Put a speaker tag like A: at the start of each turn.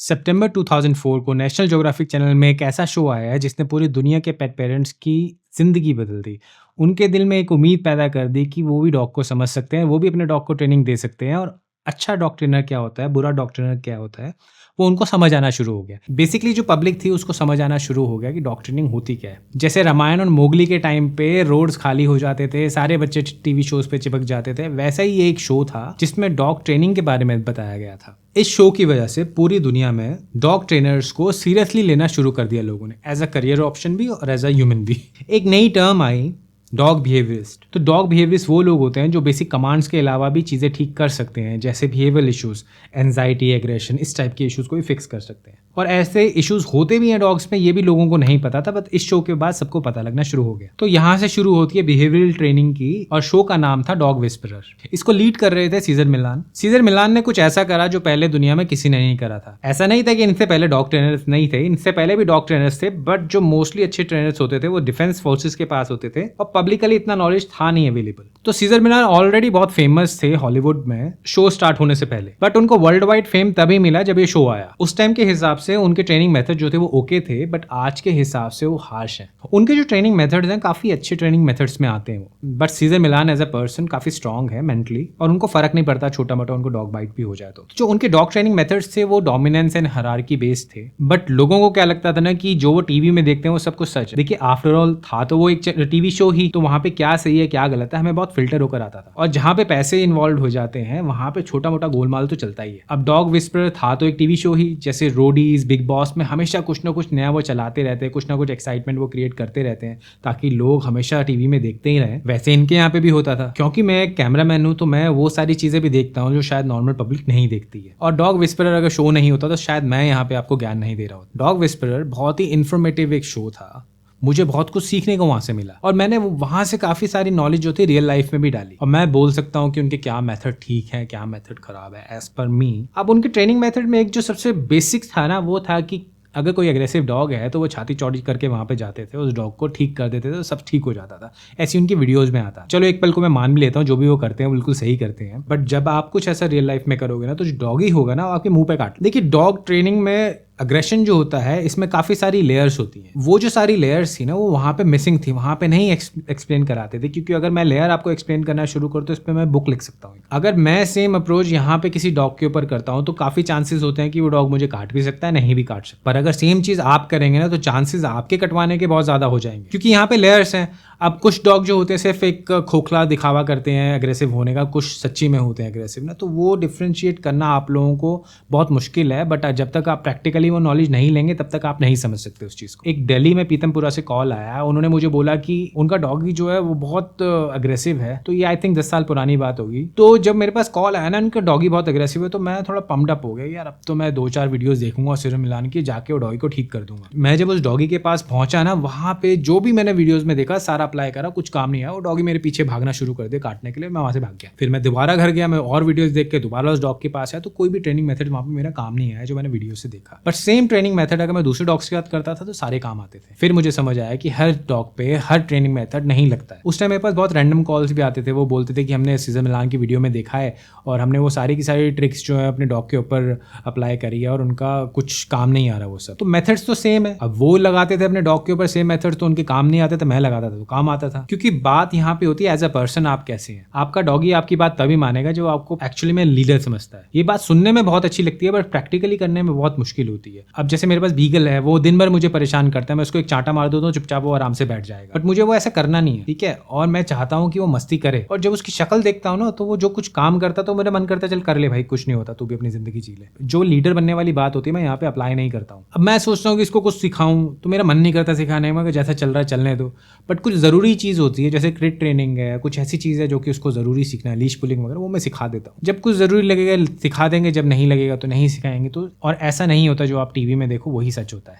A: सितंबर 2004 को national geographic channel में एक ऐसा शो आया है जिसने पूरी दुनिया के पेट पेरेंट्स की ज़िंदगी बदल दी। उनके दिल में एक उम्मीद पैदा कर दी कि वो भी डॉग को समझ सकते हैं, वो भी अपने डॉग को ट्रेनिंग दे सकते हैं और अच्छा डॉग ट्रेनर क्या होता है, बुरा डॉग ट्रेनर क्या होता है, वो उनको समझ आना शुरू हो गया। बेसिकली जो पब्लिक थी उसको समझ आना शुरू हो गया कि डॉग ट्रेनिंग होती क्या है। जैसे रामायण और मोगली के टाइम पे रोड्स खाली हो जाते थे, सारे बच्चे टीवी शोज पे चिपक जाते थे, वैसा ही एक शो था जिसमें डॉग ट्रेनिंग के बारे में बताया गया था। इस शो की वजह से पूरी दुनिया में डॉग ट्रेनर्स को सीरियसली लेना शुरू कर दिया लोगों ने, एज अ करियर ऑप्शन भी और एज अ ह्यूमन भी। एक नई टर्म आई, डॉग बिहेवियरिस्ट। तो डॉग बिहेवियरिस्ट वो लोग होते हैं जो बेसिक कमांड्स के अलावा भी चीज़ें ठीक कर सकते हैं, जैसे बिहेवियरल इश्यूज, एंजाइटी, एग्रेशन, इस टाइप के इश्यूज को भी फिक्स कर सकते हैं। और ऐसे इश्यूज होते भी हैं डॉग्स में, ये भी लोगों को नहीं पता था, बट इस शो के बाद सबको पता लगना शुरू हो गया। तो यहाँ से शुरू होती है बिहेवियरल ट्रेनिंग की, और शो का नाम था डॉग विस्परर। इसको लीड कर रहे थे सीजर मिलान। सीजर मिलान ने कुछ ऐसा करा जो पहले दुनिया में किसी ने नहीं करा था। ऐसा नहीं था कि इनसे पहले डॉग ट्रेनर्स नहीं थे, इनसे पहले भी डॉग ट्रेनर्स थे, बट जो मोस्टली अच्छे ट्रेनर्स होते थे वो डिफेंस फोर्सेस के पास होते थे और पब्लिकली इतना नॉलेज था नहीं अवेलेबल। तो सीजर मिलान ऑलरेडी बहुत फेमस थे हॉलीवुड में शो स्टार्ट होने से पहले, बट उनको वर्ल्ड वाइड फेम तभी मिला जब ये शो आया। उस टाइम के हिसाब से उनके ट्रेनिंग मेथड जो थे वो ओके थे, बट आज के हिसाब से वो हार्श हैं। उनके जो ट्रेनिंग मेथड्स हैं काफी अच्छे ट्रेनिंग मेथड्स में आते हैं वो, but Cesar Millan as a person काफी स्ट्रांग है मेंटली, और उनको फर्क नहीं पड़ता छोटा मोटा उनको डॉग बाइट भी हो जाए। तो जो उनके डॉग ट्रेनिंग मेथड्स थे वो डोमिनेंस एंड हायरार्की बेस्ड थे, बट लोगों को क्या लगता था ना कि जो वो टीवी में देखते हैं वो सब कुछ सच है। देखिए आफ्टर ऑल था तो वो एक टीवी शो ही, तो वहां पे क्या सही है क्या गलत है हमें बहुत फिल्टर होकर आता था, और जहां पे पैसे इन्वॉल्व हो जाते हैं वहां पे छोटा मोटा गोलमाल तो चलता ही है। अब डॉग विस्परर था तो एक टीवी शो ही, जैसे रोडीज, बिग बॉस में हमेशा कुछ ना कुछ नया वो चलाते रहते हैं, कुछ ना कुछ एक्साइटमेंट वो क्रिएट करते रहते हैं ताकि लोग हमेशा टीवी में देखते ही रहें। वैसे इनके यहाँ पे भी होता था, क्योंकि मैं एक कैमरामैन हूँ तो मैं वो सारी चीजें भी देखता हूँ जो शायद नॉर्मल पब्लिक नहीं देखती है। और डॉग विस्परर अगर शो नहीं होता तो शायद मैं यहाँ पे आपको ज्ञान नहीं दे रहा हूँ। डॉग विस्परर बहुत ही इन्फॉर्मेटिव एक शो था, मुझे बहुत कुछ सीखने को वहां से मिला, और मैंने वहां से काफी सारी नॉलेज जो थी रियल लाइफ में भी डाली, और मैं बोल सकता हूँ कि उनके क्या मेथड ठीक है क्या मेथड खराब है एज पर मी। अब उनके ट्रेनिंग मेथड में एक जो सबसे बेसिक था ना, वो था कि अगर कोई एग्रेसिव डॉग है तो वो छाती चौड़ी करके वहां पे जाते थे, उस डॉग को ठीक कर देते थे तो सब ठीक हो जाता था। ऐसी उनकी वीडियोज में आता। चलो एक पल को मैं मान भी लेता हूँ जो भी वो करते हैं बिल्कुल सही करते हैं, बट जब आप कुछ ऐसा रियल लाइफ में करोगे ना तो जो डॉगी होगा ना वो आपके मुंह पे काट। देखिए डॉग ट्रेनिंग में अग्रेशन जो होता है इसमें काफी सारी लेयर्स होती हैं, वो जो सारी लेयर्स थी ना वो वहां पे मिसिंग थी, वहां पे नहीं एक्सप्लेन कराते थे, क्योंकि अगर मैं लेयर आपको एक्सप्लेन करना शुरू करूँ तो इस पर मैं बुक लिख सकता हूँ। अगर मैं सेम अप्रोच यहाँ पे किसी डॉग के ऊपर करता हूँ तो काफी चांसेस होते हैं कि वो डॉग मुझे काट भी सकता है, नहीं भी काट सकता। पर अगर सेम चीज आप करेंगे ना तो चांसेस आपके कटवाने के बहुत ज्यादा हो जाएंगे, क्योंकि यहाँ पे लेयर्स हैं। अब कुछ डॉग जो होते हैं सिर्फ एक खोखला दिखावा करते हैं अग्रेसिव होने का, कुछ सच्ची में होते हैं अग्रेसिव ना, तो वो डिफ्रेंशिएट करना आप लोगों को बहुत मुश्किल है। बट जब तक आप प्रैक्टिकली वो नॉलेज नहीं लेंगे तब तक आप नहीं समझ सकते उस चीज को। एक दिल्ली में पीतमपुरा से कॉल आया, उन्होंने मुझे बोला कि उनका डॉगी जो है वो बहुत अग्रेसिव है, तो ये आई थिंक 10 साल पुरानी बात होगी। तो जब मेरे पास कॉल आया ना उनका डॉगी बहुत अग्रेसिव है, तो मैं थोड़ा पम्प्ड अप हो गया, यार अब तो मैं 2-4 वीडियोस देखूंगा सीजर मिलान की, जाके वो डॉगी को ठीक कर दूंगा। मैं जब उस डॉगी के पास पहुंचा ना, वहां पे जो भी मैंने वीडियोस में देखा सारा अप्लाई करा, कुछ काम नहीं आया। वो डॉगी मेरे पीछे भागना शुरू कर दिया काटने के लिए, मैं वहां से भाग गया। फिर मैं दोबारा घर गया, मैं और वीडियोस देख के दोबारा उस डॉग के पास आया, तो कोई भी ट्रेनिंग मेथड वहां पे मेरा काम नहीं आया जो मैंने वीडियो से देखा। बट सेम ट्रेनिंग मेथड अगर मैं दूसरे डॉग्स के साथ करता था तो सारे काम आते थे। फिर मुझे समझ आया कि हर डॉग पे हर ट्रेनिंग मेथड नहीं लगता है। उस टाइम मेरे पास बहुत रैंडम कॉल्स भी आते थे, वो बोलते थे कि हमने सीजर मिलान की वीडियो में देखा है और हमने वो सारी की सारी ट्रिक्स जो है अपने डॉग के ऊपर अप्लाई करी है और उनका कुछ काम नहीं आ रहा वो सब। तो मेथड्स तो सेम है, अब वो लगाते थे अपने डॉग के ऊपर सेम मेथड, तो उनके काम नहीं आते थे, मैं लगाता था तो काम आता था। क्योंकि बात यहाँ पे होती है एज अ पर्सन आप कैसे हैं। आपका डॉगी आपकी बात तभी मानेगा जो आपको एक्चुअली में लीडर समझता है। ये बात सुनने में बहुत अच्छी लगती है बट प्रैक्टिकली करने में बहुत मुश्किल होती है। अब जैसे मेरे पास बीगल है, वो दिन भर मुझे परेशान करता है, मैं उसको एक चांटा मार दूं तो चुपचाप वो आराम से बैठ जाएगा, बट मुझे वो ऐसा करना नहीं है, ठीक है। और मैं चाहता हूँ कि वो मस्ती करे, और जब उसकी शक्ल देखता हूँ ना तो वो जो कुछ काम करता तो मेरा मन करता चल कर ले भाई, कुछ नहीं होता, तू भी अपनी जिंदगी जी ले। जो लीडर बनने वाली बात होती है मैं यहाँ पे अप्लाई नहीं करता हूँ। अब मैं सोचता हूँ कि इसको कुछ सिखाऊं तो मेरा मन नहीं करता सिखाने में, जैसा चल रहा है चलने दो। बट कुछ जरूरी चीज होती है जैसे क्रिट ट्रेनिंग है, कुछ ऐसी चीज है जो कि उसको जरूरी सीखना है, लीश पुलिंग वगैरह, वो मैं सिखा देता हूँ। जब कुछ जरूरी लगेगा सिखा देंगे, जब नहीं लगेगा तो नहीं सिखाएंगे। तो और ऐसा नहीं होता जो आप टीवी में देखो वही सच होता है।